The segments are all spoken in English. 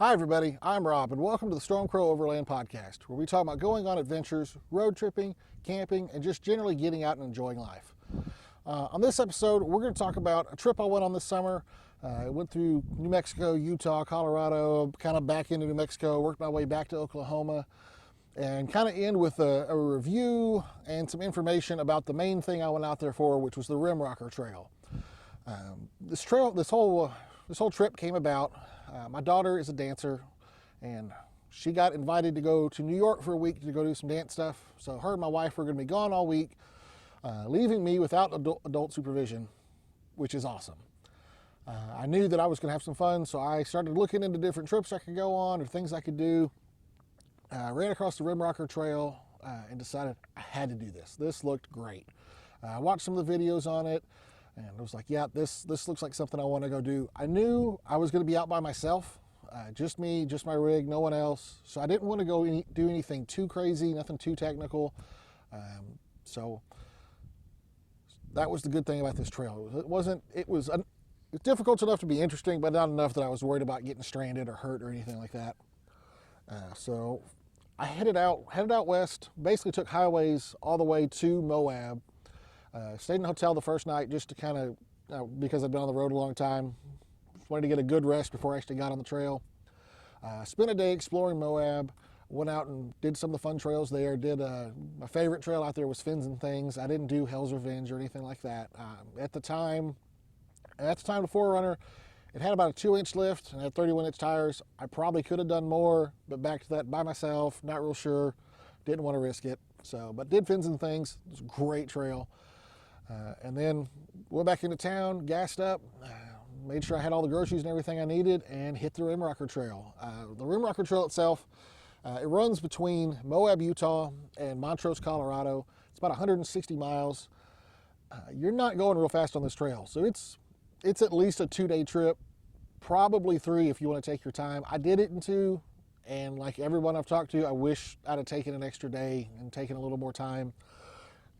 Hi everybody, I'm Rob and welcome to the Stormcrow Overland podcast, where we talk about going on adventures, road tripping, camping, and just generally getting out and enjoying life. On this episode, we're going to talk about a trip I went on this summer. I went through New Mexico, Utah, Colorado, kind of back into New Mexico, worked my way back to Oklahoma, and kind of end with a review and some information about the main thing I went out there for, which was the Rimrocker Trail. This whole trip came about. My daughter is a dancer, and she got invited to go to New York for a week to go do some dance stuff. So her and my wife were going to be gone all week, leaving me without adult supervision, which is awesome. I knew that I was going to have some fun, so I started looking into different trips I could go on or things I could do. I ran across the Rimrocker Trail and decided I had to do this. This looked great. I watched some of the videos on it, and I was like, yeah, this looks like something I want to go do. I knew I was going to be out by myself, just me, just my rig, no one else. So I didn't want to go do anything too crazy, nothing too technical. So that was the good thing about this trail. It was difficult enough to be interesting, but not enough that I was worried about getting stranded or hurt or anything like that. So I headed out west, basically took highways all the way to Moab. Stayed in a hotel the first night just to kind of, because I'd been on the road a long time, just wanted to get a good rest before I actually got on the trail. Spent a day exploring Moab, went out and did some of the fun trails there. My favorite trail out there was Fins and Things. I didn't do Hell's Revenge or anything like that. At the time, the 4Runner, it had about a 2-inch lift and had 31-inch tires. I probably could have done more, but back to that by myself, not real sure, didn't want to risk it. But did Fins and Things. It was a great trail. And then went back into town, gassed up, made sure I had all the groceries and everything I needed, and hit the Rimrocker Trail. The Rimrocker Trail itself, it runs between Moab, Utah, and Montrose, Colorado. It's about 160 miles. You're not going real fast on this trail, so it's at least a 2-day trip, probably 3 if you want to take your time. I did it in 2, and like everyone I've talked to, I wish I'd have taken an extra day and taken a little more time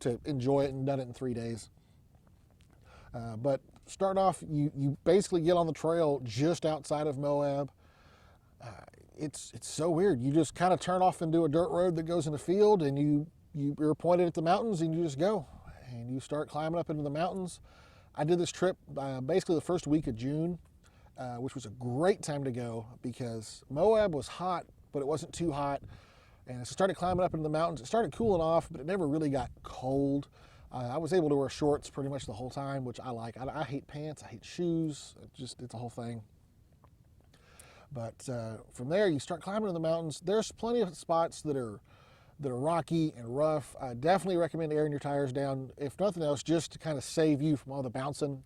to enjoy it and done it in 3 days. But start off, you basically get on the trail just outside of Moab. It's so weird. You just kind of turn off into a dirt road that goes in the field, and you're pointed at the mountains, and you just go. And you start climbing up into the mountains. I did this trip basically the first week of June, which was a great time to go because Moab was hot, but it wasn't too hot. And as I started climbing up into the mountains, it started cooling off, but it never really got cold. I was able to wear shorts pretty much the whole time, which I like. I hate pants, I hate shoes, it's a whole thing. But from there, you start climbing in the mountains. There's plenty of spots that are rocky and rough. I definitely recommend airing your tires down, if nothing else, just to kind of save you from all the bouncing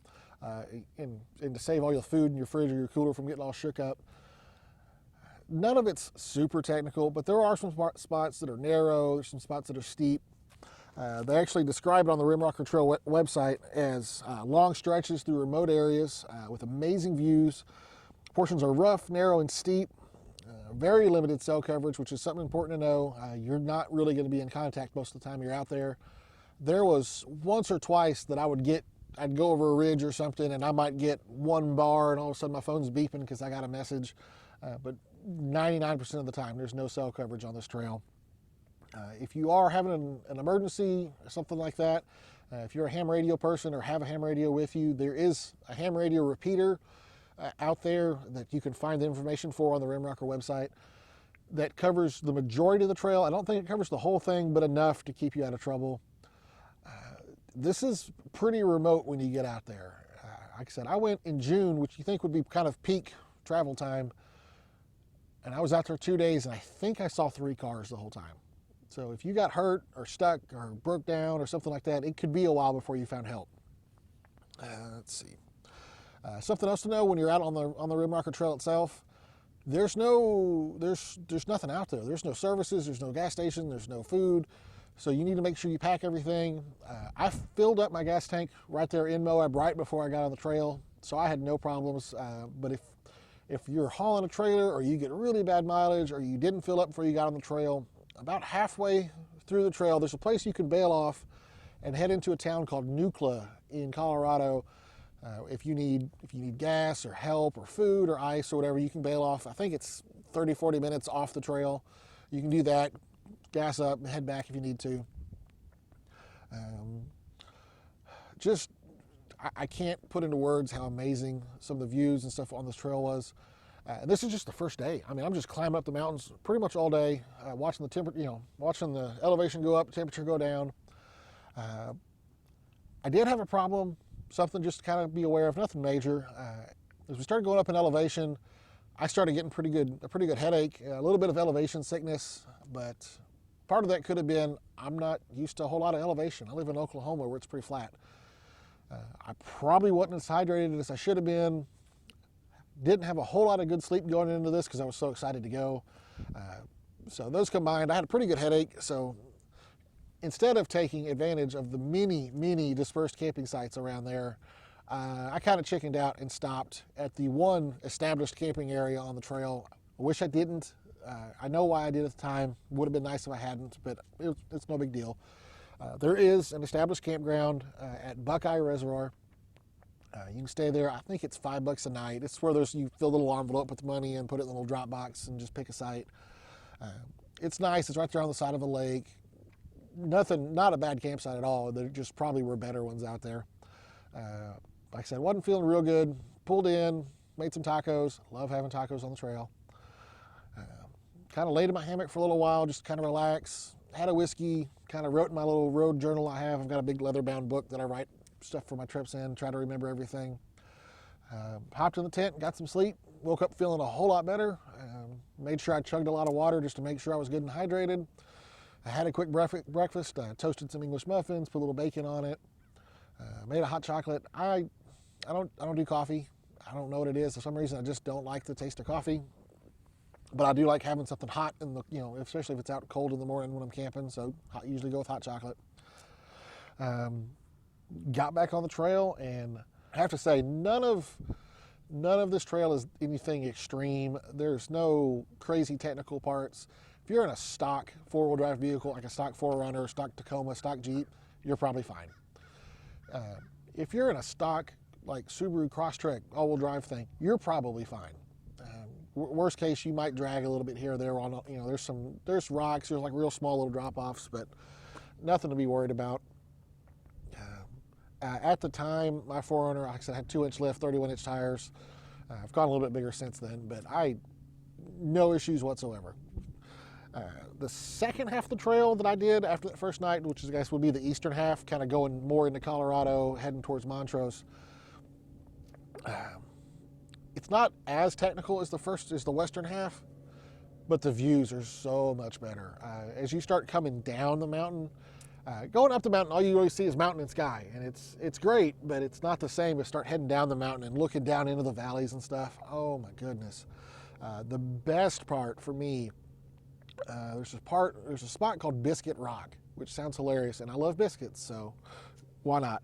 and to save all your food in your fridge or your cooler from getting all shook up. None of it's super technical, but there are some spots that are narrow, there's some spots that are steep. They actually describe it on the Rimrocker Trail website as long stretches through remote areas with amazing views. Portions are rough, narrow, and steep. Very limited cell coverage, which is something important to know. You're not really going to be in contact most of the time you're out there. There was once or twice that I'd go over a ridge or something, and I might get one bar, and all of a sudden my phone's beeping because I got a message. But 99% of the time, there's no cell coverage on this trail. If you are having an emergency or something like that, if you're a ham radio person or have a ham radio with you, there is a ham radio repeater out there that you can find the information for on the Rimrocker website that covers the majority of the trail. I don't think it covers the whole thing, but enough to keep you out of trouble. This is pretty remote when you get out there. Like I said, I went in June, which you think would be kind of peak travel time, and I was out there 2 days, and I think I saw 3 cars the whole time. So if you got hurt or stuck or broke down or something like that, it could be a while before you found help. Let's see. Something else to know when you're out on the Rimrocker Trail itself, there's nothing out there. There's no services, there's no gas station, there's no food. So you need to make sure you pack everything. I filled up my gas tank right there in Moab right before I got on the trail, so I had no problems. But if you're hauling a trailer or you get really bad mileage or you didn't fill up before you got on the trail, about halfway through the trail, there's a place you can bail off and head into a town called Nucla in Colorado. If you need gas or help or food or ice or whatever, you can bail off. I think it's 30, 40 minutes off the trail. You can do that, gas up, and head back if you need to. I can't put into words how amazing some of the views and stuff on this trail was. This is just the first day. I mean, I'm just climbing up the mountains pretty much all day, watching the elevation go up, temperature go down. I did have a problem, something just to kind of be aware of, nothing major. As we started going up in elevation, I started getting a pretty good headache, a little bit of elevation sickness, but part of that could have been I'm not used to a whole lot of elevation. I live in Oklahoma where it's pretty flat. I probably wasn't as hydrated as I should have been. Didn't have a whole lot of good sleep going into this because I was so excited to go. So those combined, I had a pretty good headache. So instead of taking advantage of the many dispersed camping sites around there, I kind of chickened out and stopped at the one established camping area on the trail. I wish I didn't. I know why I did at the time. Would have been nice if I hadn't, but it's no big deal. There is an established campground at Buckeye Reservoir. You can stay there. I think it's $5 a night. It's where you fill a little envelope with money and put it in a little drop box and just pick a site. It's nice. It's right there on the side of a lake. Not a bad campsite at all. There just probably were better ones out there. Like I said, wasn't feeling real good. Pulled in, made some tacos. Love having tacos on the trail. Kind of laid in my hammock for a little while, just kind of relax. Had a whiskey, kind of wrote in my little road journal I have. I've got a big leather-bound book that I write stuff for my trips in, try to remember everything. Hopped in the tent, got some sleep, woke up feeling a whole lot better. Made sure I chugged a lot of water just to make sure I was good and hydrated. I had a quick breakfast, toasted some English muffins, put a little bacon on it, made a hot chocolate. I don't do coffee. I don't know what it is. For some reason, I just don't like the taste of coffee. But I do like having something hot especially if it's out cold in the morning when I'm camping. So I usually go with hot chocolate. Got back on the trail, and I have to say none of this trail is anything extreme. There's no crazy technical parts. If you're in a stock four-wheel drive vehicle, like a stock 4Runner, stock Tacoma, stock Jeep, you're probably fine. If you're in a stock like Subaru Crosstrek all-wheel drive thing, you're probably fine. Worst case, you might drag a little bit here or there on, there's rocks, there's like real small little drop-offs, but nothing to be worried about. At the time, my 4Runner, like I said, had 2-inch lift, 31-inch tires. I've gone a little bit bigger since then, but no issues whatsoever. The second half of the trail that I did after that first night, which I guess would be the eastern half, kind of going more into Colorado, heading towards Montrose. It's not as technical as the western half, but the views are so much better. As you start coming down the mountain, going up the mountain, all you really see is mountain and sky, and it's great, but it's not the same as start heading down the mountain and looking down into the valleys and stuff. Oh my goodness. The best part for me, there's a spot called Biscuit Rock, which sounds hilarious, and I love biscuits, so why not?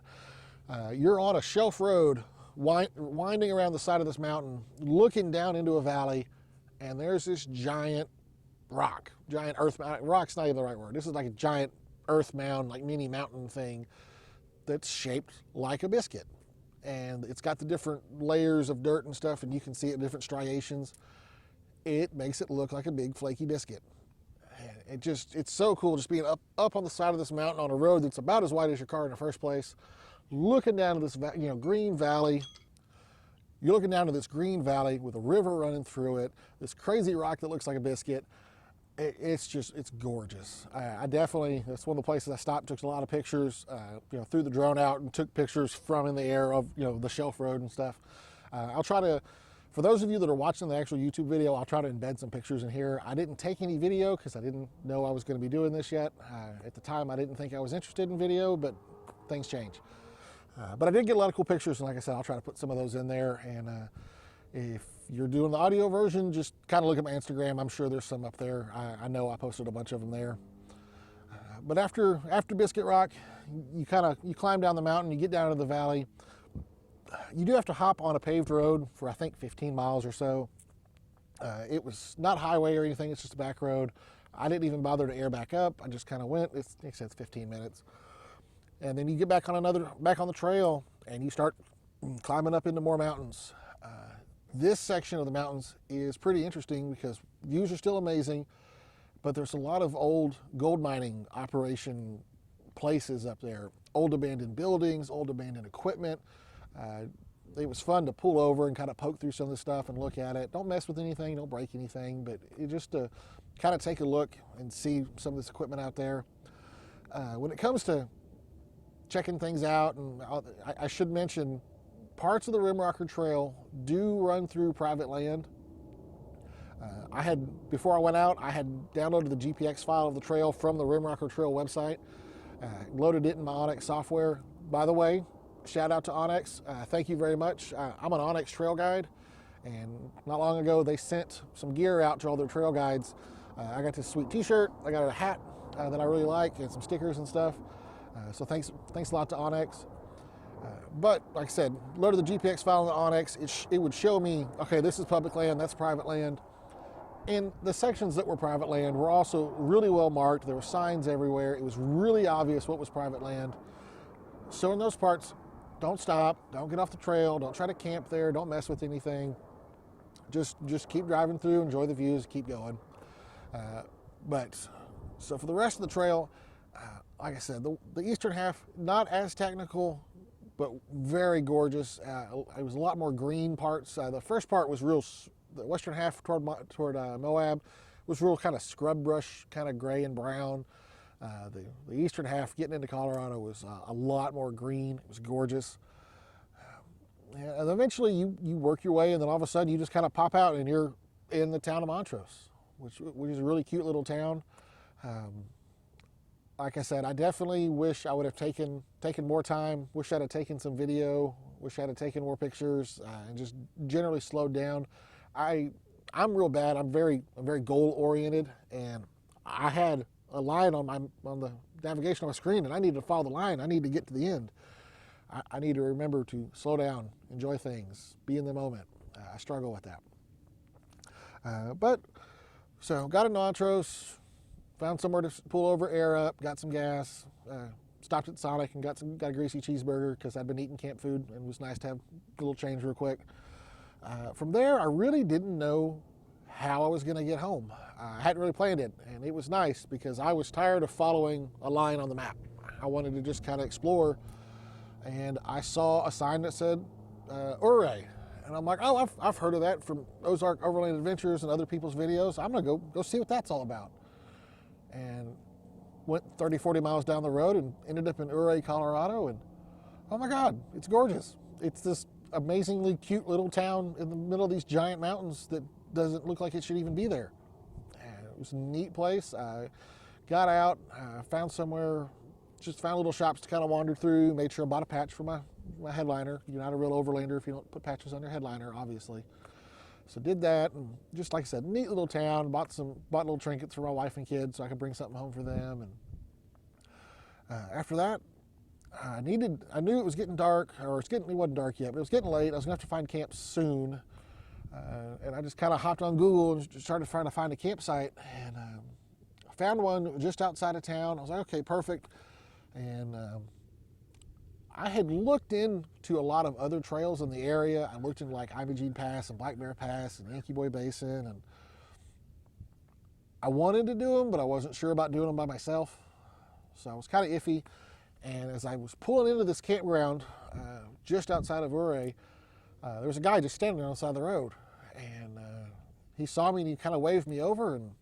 You're on a shelf road, winding around the side of this mountain, looking down into a valley, and there's this giant earth mound. Rock's not even the right word. This is like a giant earth mound, like mini mountain thing that's shaped like a biscuit. And it's got the different layers of dirt and stuff, and you can see it in different striations. It makes it look like a big flaky biscuit. And it's so cool just being up on the side of this mountain on a road that's about as wide as your car in the first place, looking down to this green valley. You're looking down to this green valley with a river running through it, this crazy rock that looks like a biscuit. It's gorgeous. That's one of the places I stopped, took a lot of pictures, threw the drone out and took pictures from in the air of, the shelf road and stuff. I'll try to, for those of you that are watching the actual YouTube video, I'll try to embed some pictures in here. I didn't take any video because I didn't know I was going to be doing this yet. At the time, I didn't think I was interested in video, but things change. But I did get a lot of cool pictures, and like I said, I'll try to put some of those in there. And if you're doing the audio version, just kind of look at my Instagram. I'm sure there's some up there. I know I posted a bunch of them there. But after Biscuit Rock, you climb down the mountain, you get down to the valley. You do have to hop on a paved road for, I think, 15 miles or so. It was not highway or anything, it's just a back road. I didn't even bother to air back up. I just kind of went. It says 15 minutes. And then you get back on the trail, and you start climbing up into more mountains. This section of the mountains is pretty interesting because views are still amazing, but there's a lot of old gold mining operation places up there. Old abandoned buildings, old abandoned equipment. It was fun to pull over and kind of poke through some of the stuff and look at it. Don't mess with anything, don't break anything, but just to kind of take a look and see some of this equipment out there. When it comes to checking things out, and I should mention, parts of the Rimrocker Trail do run through private land. Before I went out, I had downloaded the GPX file of the trail from the Rimrocker Trail website, loaded it in my Onyx software. By the way, shout out to Onyx. Thank you very much. I'm an Onyx trail guide, and not long ago they sent some gear out to all their trail guides. I got this sweet t-shirt, I got a hat that I really like, and some stickers and stuff. So thanks a lot to Onyx. But like I said, loaded the GPX file in Onyx. It would show me, okay, this is public land, that's private land. And the sections that were private land were also really well marked. There were signs everywhere. It was really obvious what was private land. So in those parts, don't stop, don't get off the trail, don't try to camp there, don't mess with anything. Just keep driving through, enjoy the views, keep going. So for the rest of the trail, like I said, the eastern half, not as technical, but very gorgeous. It was a lot more green parts. The first part was the western half toward Moab was real kind of scrub brush, kind of gray and brown. The eastern half, getting into Colorado, was a lot more green. It was gorgeous. And eventually you work your way, and then all of a sudden you just kind of pop out and you're in the town of Montrose, which is a really cute little town. Like I said, I definitely wish I would have taken more time. Wish I'd have taken some video. Wish I'd have taken more pictures, and just generally slowed down. I'm real bad. I'm very goal oriented, and I had a line on the navigation on my screen, and I needed to follow the line. I need to get to the end. I need to remember to slow down, enjoy things, be in the moment. I struggle with that. So got in Montrose. Found somewhere to pull over, air up, got some gas, stopped at Sonic and got a greasy cheeseburger because I'd been eating camp food, and it was nice to have a little change real quick. From there, I really didn't know how I was going to get home. I hadn't really planned it, and it was nice because I was tired of following a line on the map. I wanted to just kind of explore, and I saw a sign that said Ouray. And I'm like, oh, I've heard of that from Ozark Overland Adventures and other people's videos. I'm going to go see what that's all about. And went 30, 40 miles down the road and ended up in Ouray, Colorado. And oh my God, it's gorgeous. It's this amazingly cute little town in the middle of these giant mountains that doesn't look like it should even be there. And it was a neat place. I got out, found little shops to kind of wander through, made sure I bought a patch for my headliner. You're not a real overlander if you don't put patches on your headliner, obviously. So did that, and just like I said, neat little town. Bought little trinkets for my wife and kids so I could bring something home for them. And after that, I knew it was getting dark, it wasn't dark yet, but it was getting late. I was gonna have to find camp soon, and I just kind of hopped on Google and just started trying to find a campsite, and I found one just outside of town. I was like, okay, perfect. And I had looked into a lot of other trails in the area. I looked into like Imogene Pass and Black Bear Pass and Yankee Boy Basin, and I wanted to do them, but I wasn't sure about doing them by myself. So I was kind of iffy. And as I was pulling into this campground just outside of Ouray, there was a guy just standing on the side of the road, and he saw me and he kind of waved me over, and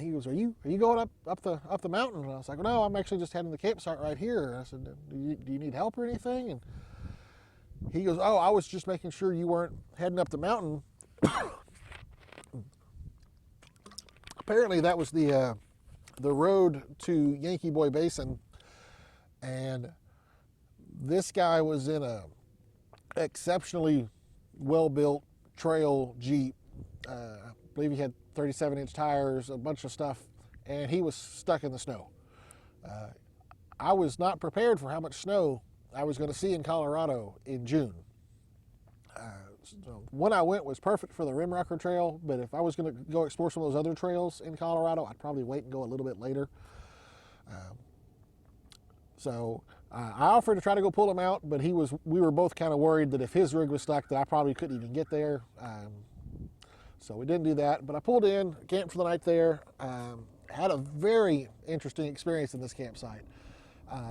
he goes, "Are you going up the mountain?" And I was like, "No, I'm actually just heading to the campsite right here." And I said, "Do you need help or anything?" And he goes, "Oh, I was just making sure you weren't heading up the mountain." Apparently, that was the road to Yankee Boy Basin, and this guy was in a exceptionally well-built trail Jeep. I believe he had 37-inch tires, a bunch of stuff, and he was stuck in the snow. I was not prepared for how much snow I was going to see in Colorado in June. So when I went was perfect for the Rimrocker Trail, but if I was going to go explore some of those other trails in Colorado, I'd probably wait and go a little bit later. So I offered to try to go pull him out, but we were both kind of worried that if his rig was stuck that I probably couldn't even get there. So we didn't do that, but I pulled in, camped for the night there, had a very interesting experience in this campsite.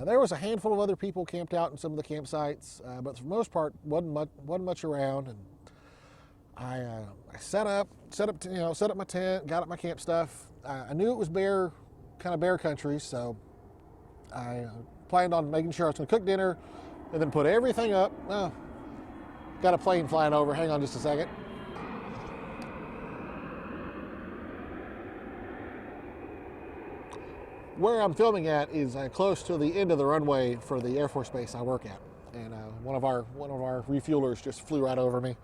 There was a handful of other people camped out in some of the campsites, but for the most part wasn't much around. And I set up my tent, got up my camp stuff. I knew it was bear country, so I planned on making sure I was going to cook dinner and then put everything up. Oh, got a plane flying over. Hang on just a second. Where I'm filming at is close to the end of the runway for the Air Force Base I work at, and one of our refuelers just flew right over me.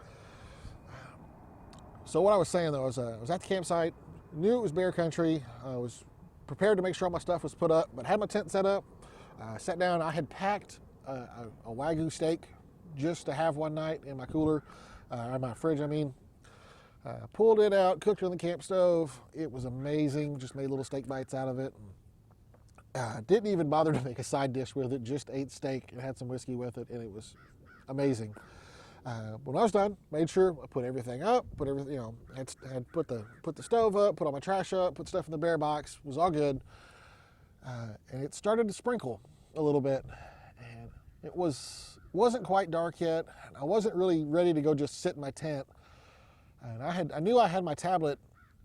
So what I was saying though is I was at the campsite, knew it was bear country. I was prepared to make sure all my stuff was put up, but had my tent set up. Sat down. I had packed a Wagyu steak just to have one night in my cooler, in my fridge. Pulled it out, cooked it on the camp stove. It was amazing. Just made little steak bites out of it. Didn't even bother to make a side dish with it. Just ate steak and had some whiskey with it, and it was amazing. When I was done, made sure I put everything up. Had put the stove up, put all my trash up, put stuff in the bear box. Was all good. And it started to sprinkle a little bit, and it wasn't quite dark yet. I wasn't really ready to go just sit in my tent, and I knew I had my tablet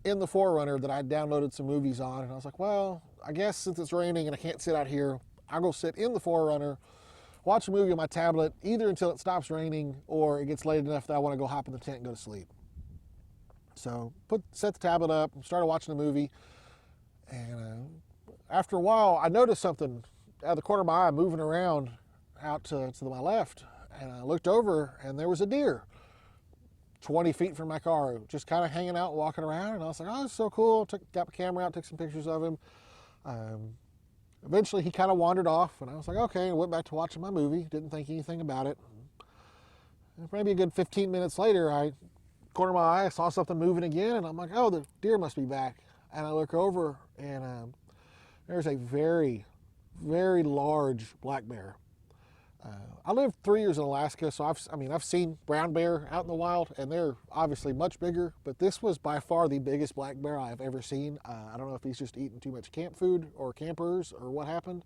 in the Forerunner that I downloaded some movies on, and I was like, well, I guess since it's raining and I can't sit out here, I'll go sit in the Forerunner, watch a movie on my tablet, either until it stops raining or it gets late enough that I want to go hop in the tent and go to sleep. So set the tablet up, started watching the movie, and after a while, I noticed something out of the corner of my eye moving around out to my left, and I looked over, and there was a deer 20 feet from my car, just kind of hanging out, walking around, and I was like, oh, that's so cool. Got my camera out, took some pictures of him. Eventually, he kind of wandered off, and I was like, okay, and went back to watching my movie, didn't think anything about it. And maybe a good 15 minutes later, corner of my eye, I saw something moving again, and I'm like, oh, the deer must be back. And I look over, and there's a very, very large black bear. I lived 3 years in Alaska, so I've seen brown bear out in the wild, and they're obviously much bigger, but this was by far the biggest black bear I've ever seen. I don't know if he's just eating too much camp food or campers or what happened.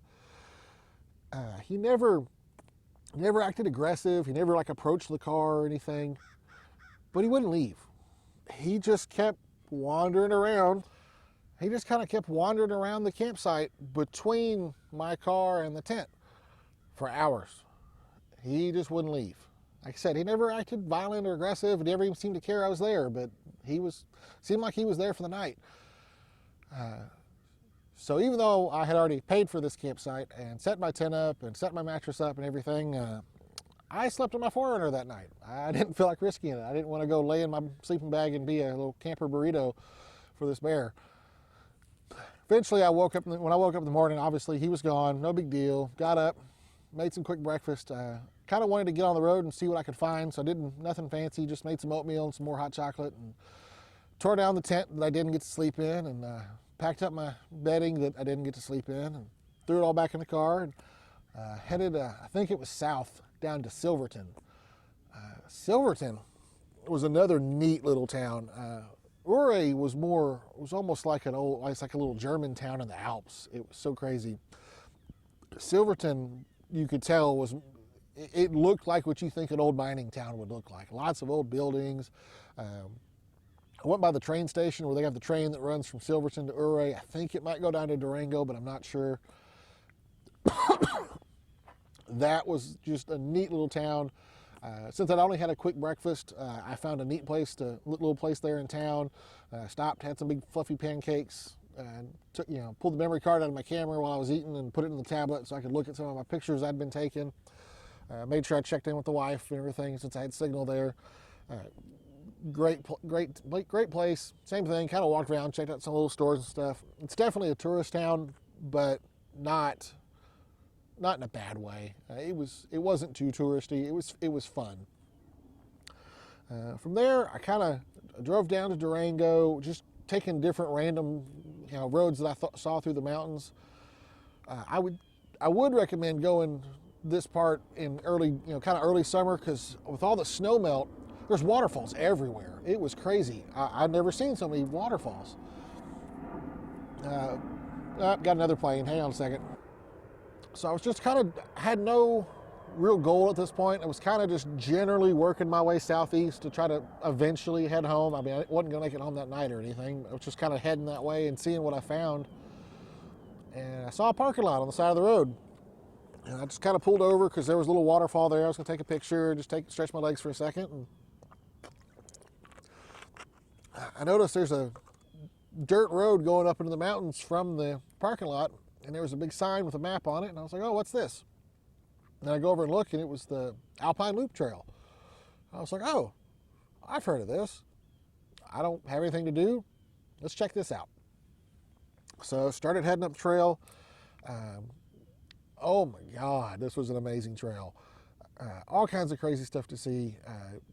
He never acted aggressive. He never approached the car or anything, but he wouldn't leave. He just kept wandering around. He just kind of kept wandering around the campsite between my car and the tent for hours. He just wouldn't leave. Like I said, he never acted violent or aggressive. He never even seemed to care I was there, but seemed like he was there for the night. So even though I had already paid for this campsite and set my tent up and set my mattress up and everything, I slept in my Forerunner that night. I didn't feel like risking it. I didn't want to go lay in my sleeping bag and be a little camper burrito for this bear. Eventually, when I woke up in the morning, obviously he was gone, no big deal. Got up, made some quick breakfast. Kind of wanted to get on the road and see what I could find, so I did nothing fancy, just made some oatmeal and some more hot chocolate, and tore down the tent that I didn't get to sleep in, and packed up my bedding that I didn't get to sleep in, and threw it all back in the car, and headed, I think it was south, down to Silverton. Silverton was another neat little town. Ouray was almost like a little German town in the Alps. It was so crazy. Silverton, you could tell, it looked like what you think an old mining town would look like. Lots of old buildings. I went by the train station where they have the train that runs from Silverton to Ouray. I think it might go down to Durango, but I'm not sure. That was just a neat little town. Since I'd only had a quick breakfast, I found a neat little place there in town. Stopped, had some big fluffy pancakes, and pulled the memory card out of my camera while I was eating and put it in the tablet so I could look at some of my pictures I'd been taking. Made sure I checked in with the wife and everything since I had signal there. Great place. Same thing. Kind of walked around, checked out some little stores and stuff. It's definitely a tourist town, but not in a bad way. It wasn't too touristy. It was fun. From there, I kind of drove down to Durango, just taking different random roads that I saw through the mountains. I I would recommend going this part in early, kind of early summer, because with all the snow melt, there's waterfalls everywhere. It was crazy. I've never seen so many waterfalls. Got another plane. Hang on a second. So I was just had no real goal at this point. I was kind of just generally working my way southeast to try to eventually head home. I mean, I wasn't going to make it home that night or anything. I was just kind of heading that way and seeing what I found. And I saw a parking lot on the side of the road. And I just kind of pulled over because there was a little waterfall there. I was going to take a picture, just stretch my legs for a second. And I noticed there's a dirt road going up into the mountains from the parking lot, and there was a big sign with a map on it, and I was like, oh, what's this? And I go over and look, and it was the Alpine Loop Trail. I was like, oh, I've heard of this. I don't have anything to do. Let's check this out. So started heading up the trail. Oh my God, this was an amazing trail. All kinds of crazy stuff to see.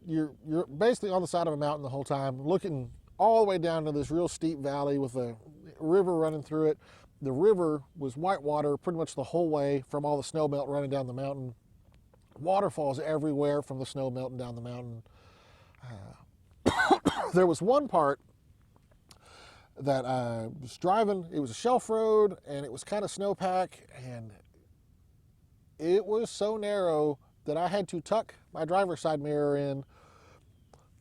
You're basically on the side of a mountain the whole time, looking all the way down to this real steep valley with a river running through it. The river was white water pretty much the whole way from all the snow melt running down the mountain. Waterfalls everywhere from the snow melting down the mountain. There was one part that I was driving. It was a shelf road, and it was kind of snowpack, and it was so narrow that I had to tuck my driver's side mirror in.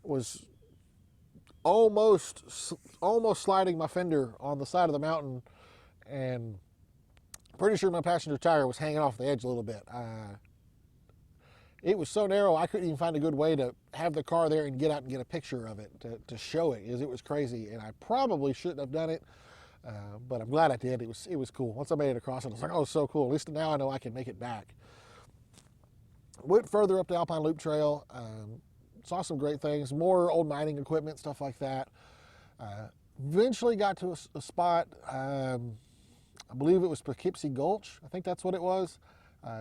Was almost sliding my fender on the side of the mountain, and pretty sure my passenger tire was hanging off the edge a little bit. It was so narrow I couldn't even find a good way to have the car there and get out and get a picture of it to show it, because it was crazy, and I probably shouldn't have done it, but I'm glad I did. It was cool. Once I made it across it, I was like, oh, so cool. At least now I know I can make it back. Went further up the Alpine Loop Trail, saw some great things, more old mining equipment, stuff like that. Eventually got to a spot, I believe it was Poughkeepsie Gulch. I think that's what it was.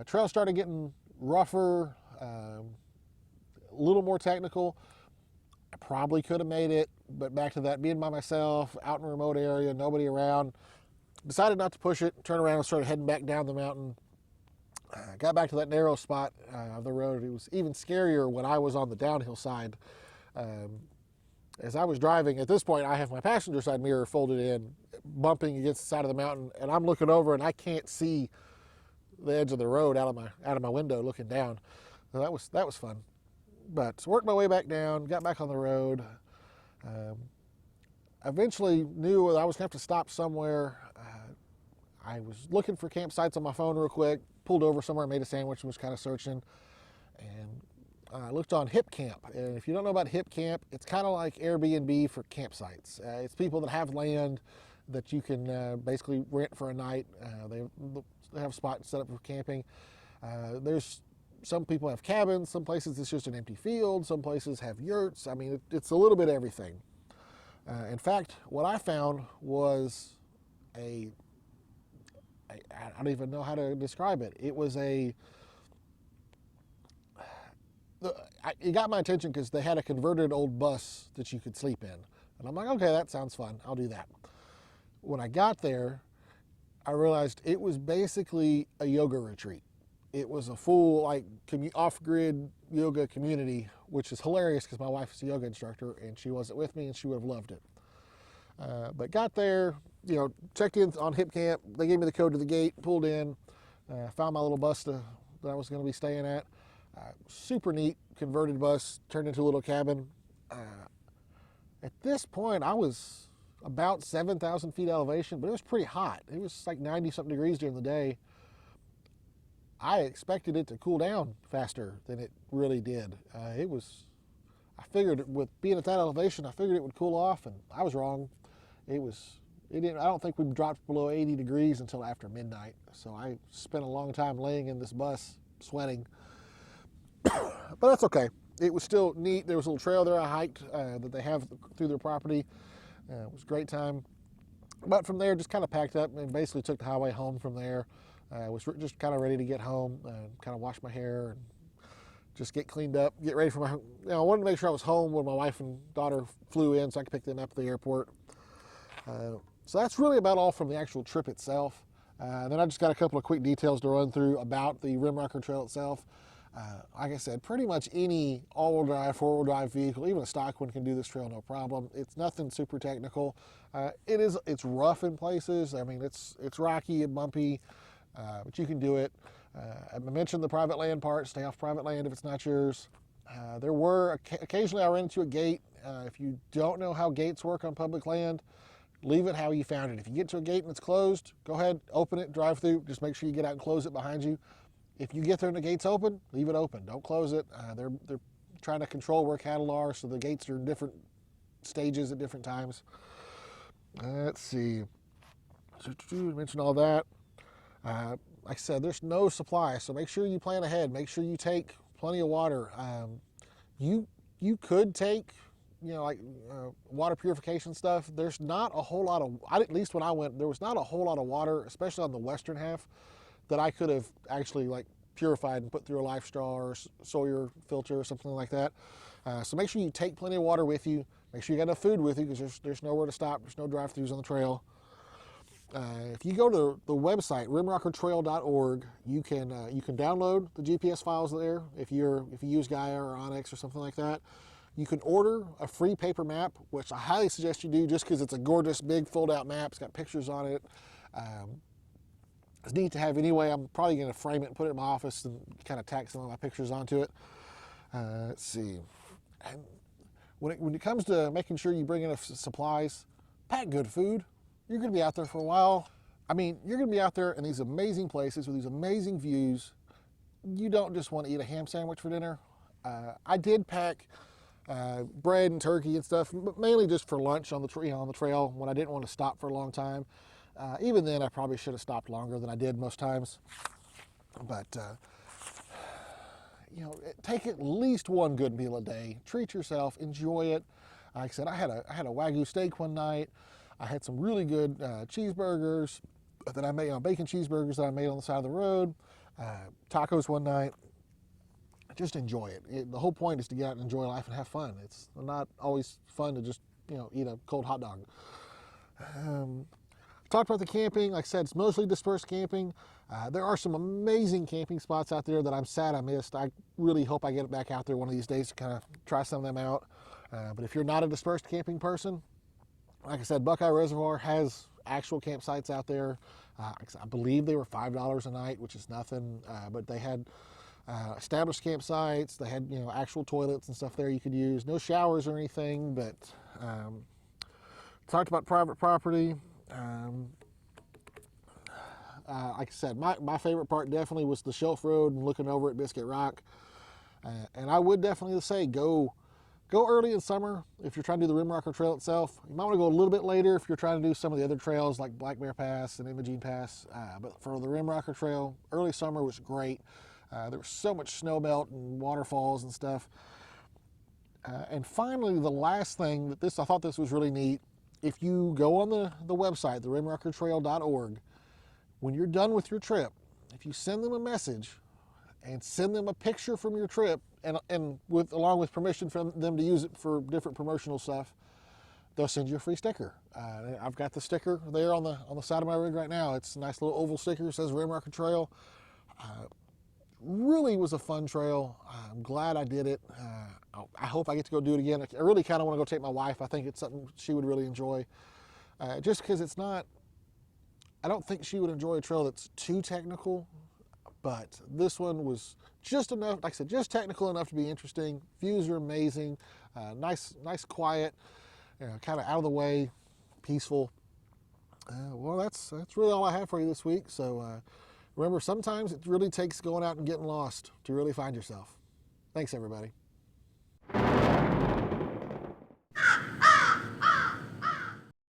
Trail started getting rougher, a little more technical. I probably could have made it, but back to that, being by myself, out in a remote area, nobody around, decided not to push it, turned around and started heading back down the mountain. Got back to that narrow spot of the road. It was even scarier when I was on the downhill side. As I was driving, at this point, I have my passenger side mirror folded in, bumping against the side of the mountain, and I'm looking over and I can't see the edge of the road out of my window looking down. So that was fun. But worked my way back down, got back on the road. Eventually knew I was going to have to stop somewhere. I was looking for campsites on my phone real quick, pulled over somewhere, made a sandwich, and was kind of searching. And I looked on Hip Camp. And if you don't know about Hip Camp, it's kind of like Airbnb for campsites. It's people that have land that you can basically rent for a night. They have spots set up for camping. There's some people have cabins, some places it's just an empty field, some places have yurts. I mean, it's a little bit of everything. In fact, what I found was I don't even know how to describe it. It was it got my attention because they had a converted old bus that you could sleep in. And I'm like, okay, that sounds fun. I'll do that. When I got there, I realized it was basically a yoga retreat. It was a full off-grid yoga community, which is hilarious because my wife is a yoga instructor and she wasn't with me and she would have loved it. But got there, checked in on Hip Camp. They gave me the code to the gate, pulled in, found my little bus that I was going to be staying at. Super neat converted bus, turned into a little cabin. At this point, I was about 7,000 feet elevation, but it was pretty hot. It was like 90-something degrees during the day. I expected it to cool down faster than it really did. I figured with being at that elevation, I figured it would cool off, and I was wrong. I don't think we dropped below 80 degrees until after midnight. So I spent a long time laying in this bus, sweating. But that's okay. It was still neat. There was a little trail there I hiked that they have through their property. It was a great time. But from there, just kind of packed up and basically took the highway home from there. I was just kind of ready to get home, kind of wash my hair and just get cleaned up, get ready for I wanted to make sure I was home when my wife and daughter flew in so I could pick them up at the airport. So that's really about all from the actual trip itself. Then I just got a couple of quick details to run through about the Rimrocker Trail itself. Like I said, pretty much any all-wheel drive, four-wheel drive vehicle, even a stock one, can do this trail no problem. It's nothing super technical. It's rough in places. I mean, it's rocky and bumpy, but you can do it. I mentioned the private land part. Stay off private land if it's not yours. There were occasionally I ran into a gate. If you don't know how gates work on public land, leave it how you found it. If you get to a gate and it's closed, go ahead, open it, drive through. Just make sure you get out and close it behind you. If you get there and the gate's open, leave it open. Don't close it. They're trying to control where cattle are, so the gates are in different stages at different times. Let's see. Mention all that. Like I said, there's no supply, so make sure you plan ahead. Make sure you take plenty of water. You could take, water purification stuff. There's not a whole lot of, at least when I went, there was not a whole lot of water, especially on the western half, that I could have actually purified and put through a life straw or Sawyer filter or something like that. So make sure you take plenty of water with you. Make sure you got enough food with you, because there's nowhere to stop. There's no drive-thrus on the trail. If you go to the website rimrockertrail.org, you can download the GPS files there. If you use Gaia or Onyx or something like that, you can order a free paper map, which I highly suggest you do, just because it's a gorgeous big fold-out map. It's got pictures on it. It's neat to have anyway. I'm probably going to frame it and put it in my office and kind of tack some of my pictures onto it. Let's see. And when it comes to making sure you bring enough supplies, pack good food. You're going to be out there for a while. I mean, you're going to be out there in these amazing places with these amazing views. You don't just want to eat a ham sandwich for dinner. I did pack bread and turkey and stuff, but mainly just for lunch on the trail when I didn't want to stop for a long time. Even then, I probably should have stopped longer than I did most times. But, take at least one good meal a day. Treat yourself. Enjoy it. Like I said, I had a Wagyu steak one night. I had some really good cheeseburgers that I made, bacon cheeseburgers that I made on the side of the road. Tacos one night. Just enjoy it. The whole point is to get out and enjoy life and have fun. It's not always fun to just, eat a cold hot dog. Talked about the camping. Like I said, it's mostly dispersed camping. There are some amazing camping spots out there that I'm sad I missed. I really hope I get back out there one of these days to kind of try some of them out. But if you're not a dispersed camping person, like I said, Buckeye Reservoir has actual campsites out there. I believe they were $5 a night, which is nothing. But they had established campsites. They had actual toilets and stuff there you could use. No showers or anything, but talked about private property. Like I said, my favorite part definitely was the Shelf Road and looking over at Biscuit Rock. And I would definitely say go early in summer if you're trying to do the Rimrocker Trail itself. You might want to go a little bit later if you're trying to do some of the other trails like Black Bear Pass and Imogene Pass. But for the Rimrocker Trail, early summer was great. There was so much snow melt and waterfalls and stuff. And finally, the last thing I thought this was really neat. If you go on the website, the rimrockertrail.org, when you're done with your trip, if you send them a message and send them a picture from your trip, and along with permission from them to use it for different promotional stuff, they'll send you a free sticker. I've got the sticker there on the side of my rig right now. It's a nice little oval sticker. It says Rimrocker Trail. Really was a fun trail. I'm glad I did it. I hope I get to go do it again. I really kind of want to go take my wife. I think it's something she would really enjoy. Just because I don't think she would enjoy a trail that's too technical, but this one was just enough, like I said, just technical enough to be interesting. Views are amazing. Nice, quiet, kind of out of the way, peaceful. Well, that's really all I have for you this week. So remember, sometimes it really takes going out and getting lost to really find yourself. Thanks, everybody.